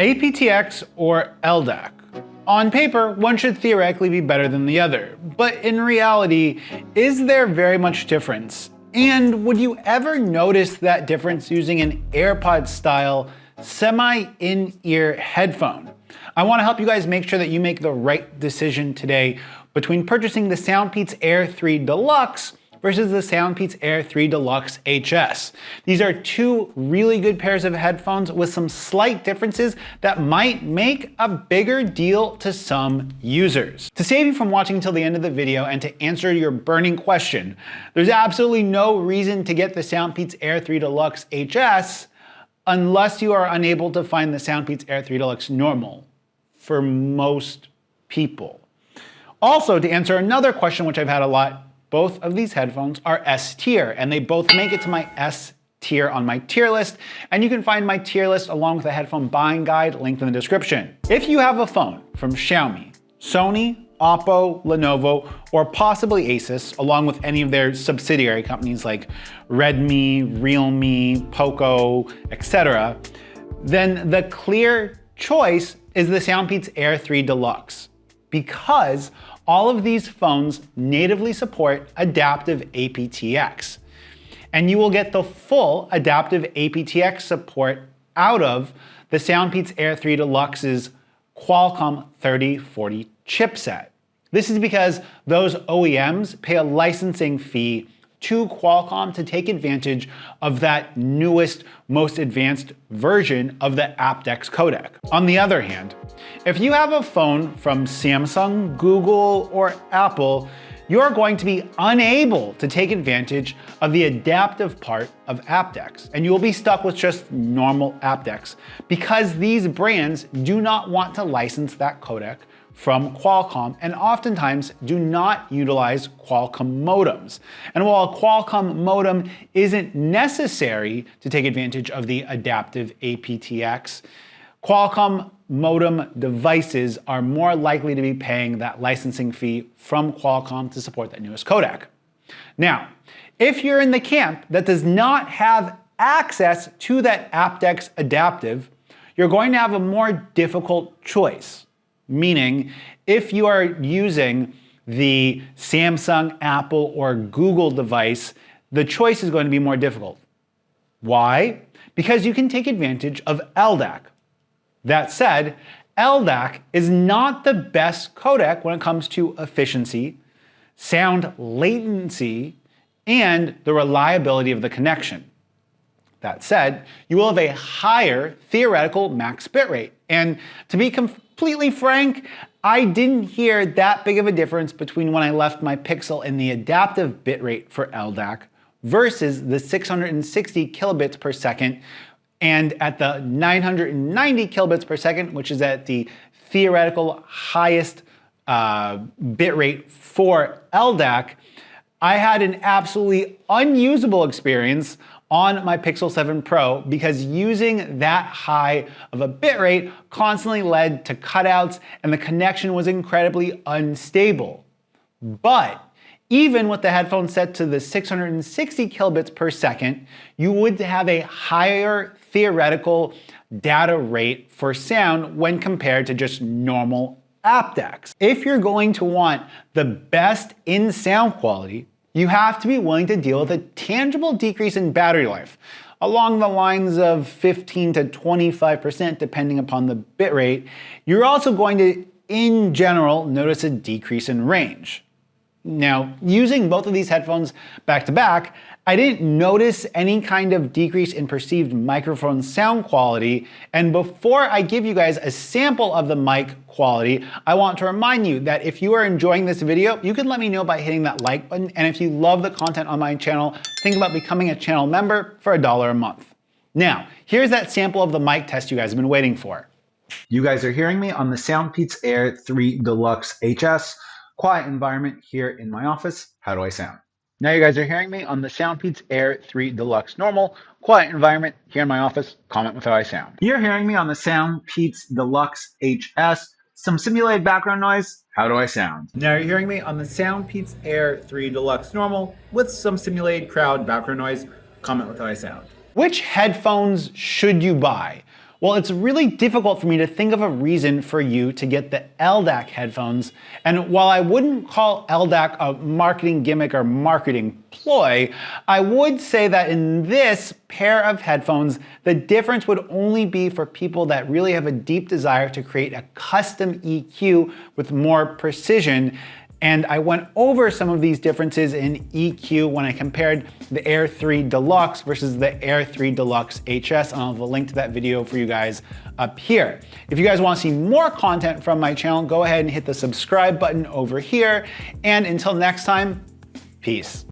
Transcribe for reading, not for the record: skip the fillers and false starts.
aptx or ldac. On paper, one should theoretically be better than the other, but in reality, is there very much difference? And would you ever notice that difference using an AirPod style semi-in-ear headphone? I want to help you guys make sure that you make the right decision today between purchasing the Soundpeats Air 3 Deluxe versus the Soundpeats Air 3 Deluxe HS. These are two really good pairs of headphones with some slight differences that might make a bigger deal to some users. To save you from watching until the end of the video and to answer your burning question, there's absolutely no reason to get the Soundpeats Air 3 Deluxe HS unless you are unable to find the Soundpeats Air 3 Deluxe Normal for most people. Also, to answer another question which I've had a lot, both of these headphones are S tier, and they both make it to my S tier on my tier list, and you can find my tier list along with the headphone buying guide linked in the description. If you have a phone from Xiaomi, Sony, Oppo, Lenovo, or possibly Asus, along with any of their subsidiary companies like Redmi, Realme, Poco, etc., then the clear choice is the Soundpeats Air 3 Deluxe, because all of these phones natively support adaptive aptx. And you will get the full adaptive aptx support out of the Soundpeats Air 3 Deluxe's Qualcomm 3040 chipset. This is because those OEMs pay a licensing fee to Qualcomm to take advantage of that newest, most advanced version of the apt-x codec. On the other hand, if you have a phone from Samsung, Google, or Apple, you're going to be unable to take advantage of the adaptive part of apt-x, and you will be stuck with just normal apt-x because these brands do not want to license that codec from Qualcomm and oftentimes do not utilize Qualcomm modems. And while a Qualcomm modem isn't necessary to take advantage of the adaptive aptx, Qualcomm modem devices are more likely to be paying that licensing fee from Qualcomm to support that newest codec. Now, if you're in the camp that does not have access to that apt-x adaptive, you're going to have a more difficult choice. Meaning, if you are using the Samsung, Apple, or Google device, the choice is going to be more difficult. Why? Because you can take advantage of ldac. That said, ldac is not the best codec when it comes to efficiency, sound latency, and the reliability of the connection. That said, you will have a higher theoretical max bitrate. And to be completely frank, I didn't hear that big of a difference between when I left my Pixel in the adaptive bitrate for ldac versus the 660 kilobits per second and at the 990 kilobits per second, which is at the theoretical highest bitrate for ldac. I had an absolutely unusable experience on my Pixel 7 Pro because using that high of a bitrate constantly led to cutouts and the connection was incredibly unstable. But even with the headphone set to the 660 kilobits per second, you would have a higher theoretical data rate for sound when compared to just normal apt-x. If you're going to want the best in sound quality, you have to be willing to deal with a tangible decrease in battery life, along the lines of 15 to 25% depending upon the bitrate. You're also going to, in general, notice a decrease in range. Now, using both of these headphones back to back, I didn't notice any kind of decrease in perceived microphone sound quality. And before I give you guys a sample of the mic quality, I want to remind you that if you are enjoying this video, you can let me know by hitting that like button. And if you love the content on my channel, think about becoming a channel member for $1 a month. Now, here's that sample of the mic test you guys have been waiting for. You guys are hearing me on the Soundpeats Air 3 Deluxe HS. Quiet environment here in my office. How do I sound? Now you guys are hearing me on the Soundpeats Air 3 Deluxe Normal. Quiet environment here in my office. Comment with how I sound. You're hearing me on the Soundpeats Deluxe HS. Some simulated background noise. How do I sound? Now you're hearing me on the Soundpeats Air 3 Deluxe Normal with some simulated crowd background noise. Comment with how I sound. Which headphones should you buy? Well, it's really difficult for me to think of a reason for you to get the LDAC headphones. And while I wouldn't call LDAC a marketing gimmick or marketing ploy, I would say that in this pair of headphones, the difference would only be for people that really have a deep desire to create a custom EQ with more precision. And I went over some of these differences in EQ when I compared the Air 3 Deluxe versus the Air 3 Deluxe HS, and I'll have a link to that video for you guys up here. If you guys want to see more content from my channel, go ahead and hit the subscribe button over here. And until next time, peace.